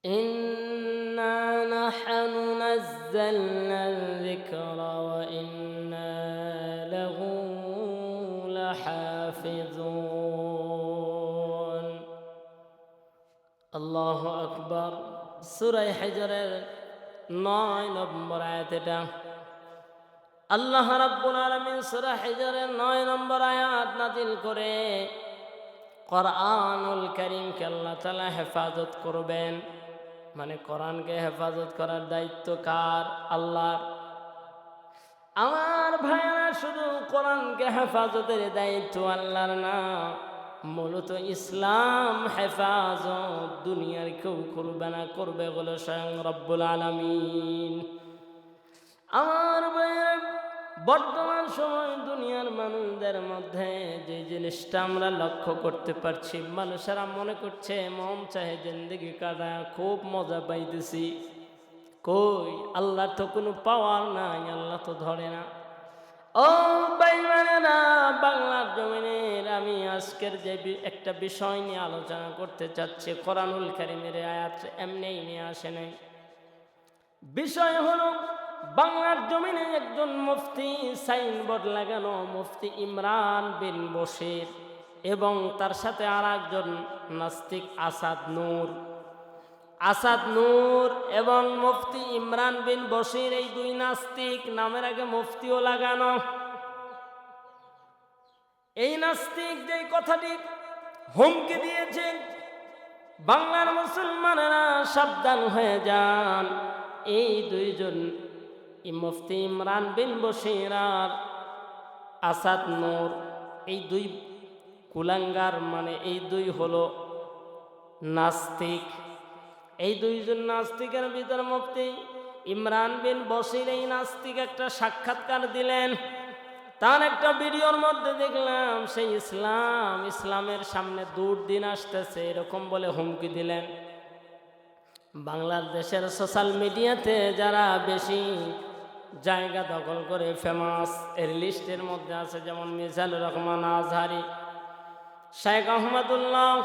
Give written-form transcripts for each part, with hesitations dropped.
إنا نحن نزلنا الذكر وإنا له لحافظون الله أكبر সূরা হিজরের 9 নম্বর আয়াতটা আল্লাহ রাব্বুল আলামিন সূরা হিজরের 9 নম্বর আয়াত নাযিল করে কোরআনুল কারীমকে আল্লাহ তাআলা হেফাজত করবেন। মানে কোরআনকে হেফাজত করার দায়িত্ব কার? আল্লাহর। আমার ভাইরা, শুধু কোরআনকে হেফাজতের দায়িত্ব আল্লাহর না, মূলত ইসলাম হেফাজত দুনিয়ার কেউ করবে না, করবে বলে স্বয়ং রব্বুল আলামিন। আমার ভাইরা, বর্তমান সময় দুনিয়ার মানুষদের মধ্যে যে জিনিসটা আমরা লক্ষ্য করতে পারছি, মানুষেরা মনে করছে মন চাহে জিন্দেগি কাটায় খুব মজা পাইতেছি। কই, আল্লাহ তো কোনো পাওয়ার নাই, আল্লাহ তো ধরে না। ও বেঈমানেরা, বাংলার জমিনের আমি আজকের যে একটা বিষয় নিয়ে আলোচনা করতে চাচ্ছি, কোরআনুল কারীমের আয়াত এমনিই নিয়ে আসে নাই। বিষয় হলো, বাংলার জমিনে একজন মুফতি, সাইনবোর্ড লাগানো মুফতি ইমরান বিন বশির, এবং তার সাথে আর একজন নাস্তিক আসাদ নূর এবং মুফতি ইমরান বিন বশির, এই দুই নাস্তিক নামের আগে মুফতিও লাগানো। এই নাস্তিক যে কথাটি হুমকি দিয়েছে, বাংলার মুসলমানেরা সাবধান হয়ে যান। এই দুইজন, মুফতি ইমরান বিন বশির আর আসাদ নূর, এই দুই কুলাঙ্গার, মানে এই দুই হলো নাস্তিক। এই দুইজন নাস্তিকের ভিতর মুফতি ইমরান বিন বশির এই নাস্তিক একটা সাক্ষাৎকার দিলেন। তার একটা ভিডিওর মধ্যে দেখলাম সেই ইসলামের সামনে দুর্দিন আসতেছে এরকম বলে হুমকি দিলেন। বাংলাদেশের সোশ্যাল মিডিয়াতে যারা বেশি জায়গা দখল করে ফেমাস, এর লিস্টের মধ্যে আছে যেমন মিজানুর রহমান আজহারি, শেখ আহমদুল্লাহ,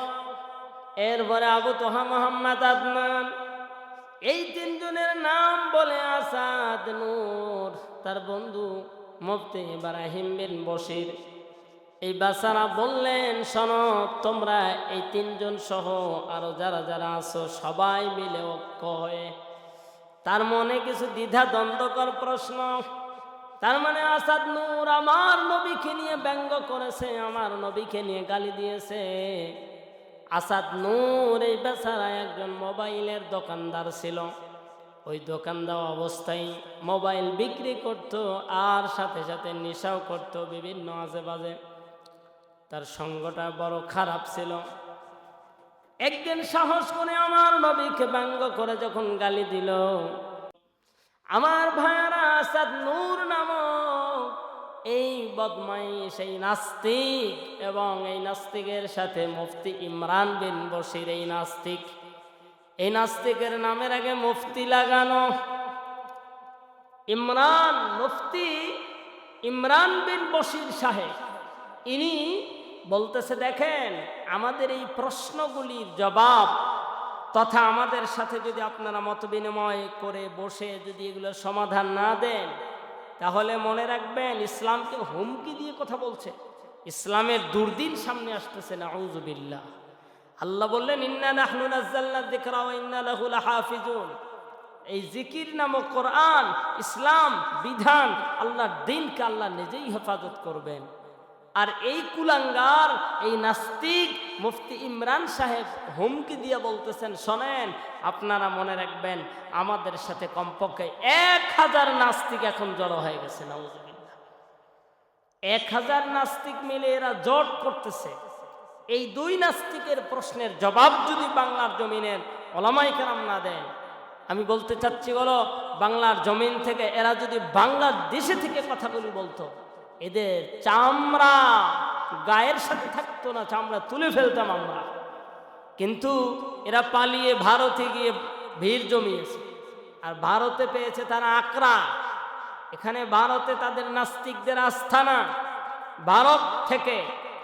এরপরে আবু তোহা মোহাম্মদ আদনান। এই তিনজনের নাম বলে আসাদ নূর, তার বন্ধু মুফতি ইব্রাহিম বিন বশির, এই বাচ্চারা বললেন, শোনো, তোমরা এই তিনজন সহ আরো যারা যারা আছো সবাই মিলে ঐক্য হয়ে, তার মনে কিছু দ্বিধা দ্বন্দ্বকর প্রশ্ন। তার মানে আসাদ নূর আমার নবীকে নিয়ে ব্যঙ্গ করেছে, আমার নবীকে নিয়ে গালি দিয়েছে। আসাদ নূর এই বেচারা একজন মোবাইলের দোকানদার ছিল। ওই দোকানদার অবস্থায় মোবাইল বিক্রি করত, আর সাথে সাথে নেশাও করত বিভিন্ন আজে বাজে। তার সঙ্গটা বড় খারাপ ছিল। একদিন সাহস করে আমার নবীকে ব্যঙ্গ করে যখন গালি দিল, আমার ভাইয়ারা, আসাদ নূর নামক এই বদমাইশ, এই নাস্তিক, এবং এই নাস্তিকের সাথে মুফতি ইমরান বিন বশির, এই নাস্তিকের নামের আগে মুফতি লাগানো মুফতি ইমরান বিন বশির সাহেব, ইনি বলতেছে, দেখেন, আমাদের এই প্রশ্নগুলির জবাব তথা আমাদের সাথে যদি আপনারা মত বিনিময় করে বসে যদি এগুলোর সমাধান না দেন, তাহলে মনে রাখবেন ইসলামকে হুমকি দিয়ে কথা বলছে। ইসলামের দুর্দিন সামনে আসতেছে, নাউযুবিল্লাহ। আল্লাহ বললেন, ইন্না নাহনু নাযালনা যিকরা ওয়া ইন্না লাহু লাহাফিজুন। এই জিকির নামক কোরআন, ইসলাম বিধান, আল্লাহর দ্বীনকে আল্লাহ নিজেই হেফাজত করবেন। আর এই কুলাঙ্গার, এই নাস্তিক মুফতি ইমরান সাহেব হুমকি দিয়ে বলতেছেন, শোনেন, আপনারা মনে রাখবেন আমাদের সাথে কমপক্ষে 1000 নাস্তিক এখন জড়ো হয়ে গেছে। নাউযুবিল্লাহ। 1000 নাস্তিক মিলে এরা জোট করতেছে। এই দুই নাস্তিকের প্রশ্নের জবাব যদি বাংলার জমিনের ওলামায়ে কেরাম না দেন, আমি বলতে চাচ্ছি হলো, বাংলার জমিন থেকে এরা যদি বাংলাদেশে থেকে কথাগুলি বলতো, এদের চামড়া গায়ের সাথে থাকতো না, চামড়া তুলে ফেলতাম আমরা। কিন্তু এরা পালিয়ে ভারতে গিয়ে ভিড় জমিয়েছে, আর ভারতে পেয়েছে তারা আকরা। এখানে ভারতে তাদের নাস্তিকদের আস্থানা। ভারত থেকে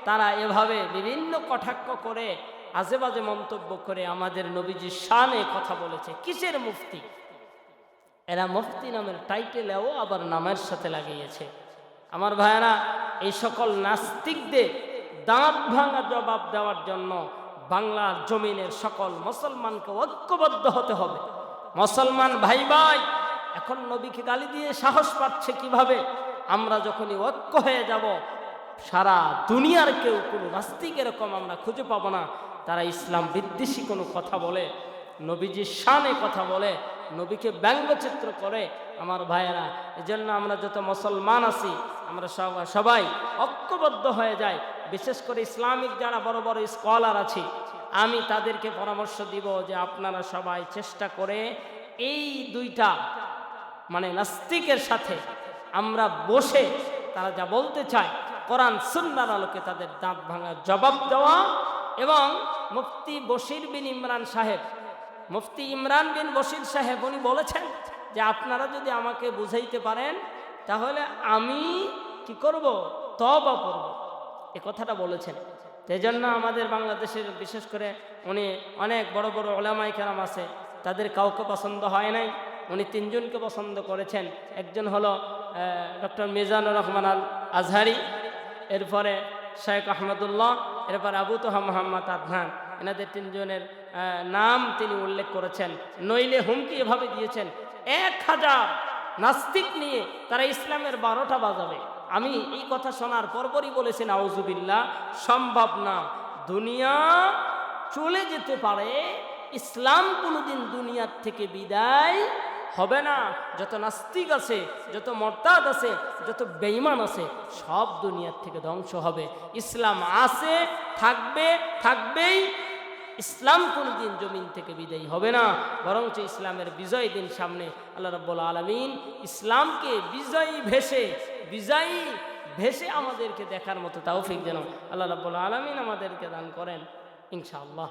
তারা এভাবে বিভিন্ন কটাক্ষ করে আজে বাজে মন্তব্য করে আমাদের নবীজির শানে কথা বলেছে। কিসের মুফতি? এরা মুফতি নামের টাইটেলেও আবার নামের সাথে লাগিয়েছে। আমার ভাইয়েরা, এই সকল নাস্তিকদের দাঁত ভাঙা জবাব দেওয়ার জন্য বাংলার জমিনের সকল মুসলমানকে ঐক্যবদ্ধ হতে হবে। মুসলমান ভাই ভাই এখন নবীকে গালি দিয়ে সাহস পাচ্ছে কিভাবে? আমরা যখনই ঐক্য হয়ে যাব, সারা দুনিয়ার কেউ কোনো নাস্তিক এরকম আমরা খুঁজে পাবো না তারা ইসলাম বিদ্বেষী কোনো কথা বলে, নবীজির শানে কথা বলে, নবীকে ব্যঙ্গচিত্র করে। আমার ভাইয়েরা, এজন্য আমরা যত মুসলমান আছি আমরা সবাই ঐক্যবদ্ধ হয়ে যাই। বিশেষ করে ইসলামিক যারা বড় বড় স্কলার আছে, আমি তাদেরকে পরামর্শ দিব যে আপনারা সবাই চেষ্টা করে এই দুইটা মানে নাস্তিকের সাথে আমরা বসে তারা যা বলতে চায় কোরআন সুন্নাহর আলোকে তাদের দাঁত ভাঙার জবাব দেওয়া। এবং মুফতি বশির বিন ইমরান সাহেব, মুফতি ইমরান বিন বশির সাহেব উনি বলেছেন যে আপনারা যদি আমাকে বুঝাইতে পারেন তাহলে আমি কি করব? তওবা করব। এ কথাটা বলেছেন। সেই জন্য আমাদের বাংলাদেশের বিশেষ করে উনি অনেক বড় বড় উলামায়ে কেরাম আছে, তাদের কাউকে পছন্দ হয় নাই, উনি তিনজনকে পছন্দ করেছেন। একজন হলো ডক্টর মিজানুর রহমান আল আজহারি, এরপরে শেখ আহমদুল্লাহ, এরপর আবু তোহা মোহাম্মদ আদনান। এনাদের তিনজনের নাম তিনি উল্লেখ করেছেন। নইলে হুমকি এভাবে দিয়েছেন 1000 নাস্তিক নিয়ে তারা ইসলামের 12টা বাজাবে। আমি এই কথা শোনার পরপরই বলেছেন আউযুবিল্লাহ, সম্ভব না। দুনিয়া চলে যেতে পারে, ইসলাম কোনোদিন দুনিয়ার থেকে বিদায় হবে না। যত নাস্তিক আছে, যত মুরতাদ আছে, যত বেঈমান আছে, সব দুনিয়ার থেকে ধ্বংস হবে। ইসলাম আছে, থাকবে, থাকবেই। ইসলাম কোনদিন জমিন থেকে বিদায়ী হবে না, বরঞ্চ ইসলামের বিজয় দিন সামনে। আল্লাহ রাব্বুল আলামিন ইসলামকে বিজয়ী ভেসে আমাদেরকে দেখার মতো তৌফিক যেন আল্লাহ রাব্বুল আলামিন আমাদেরকে দান করেন ইনশাআল্লাহ।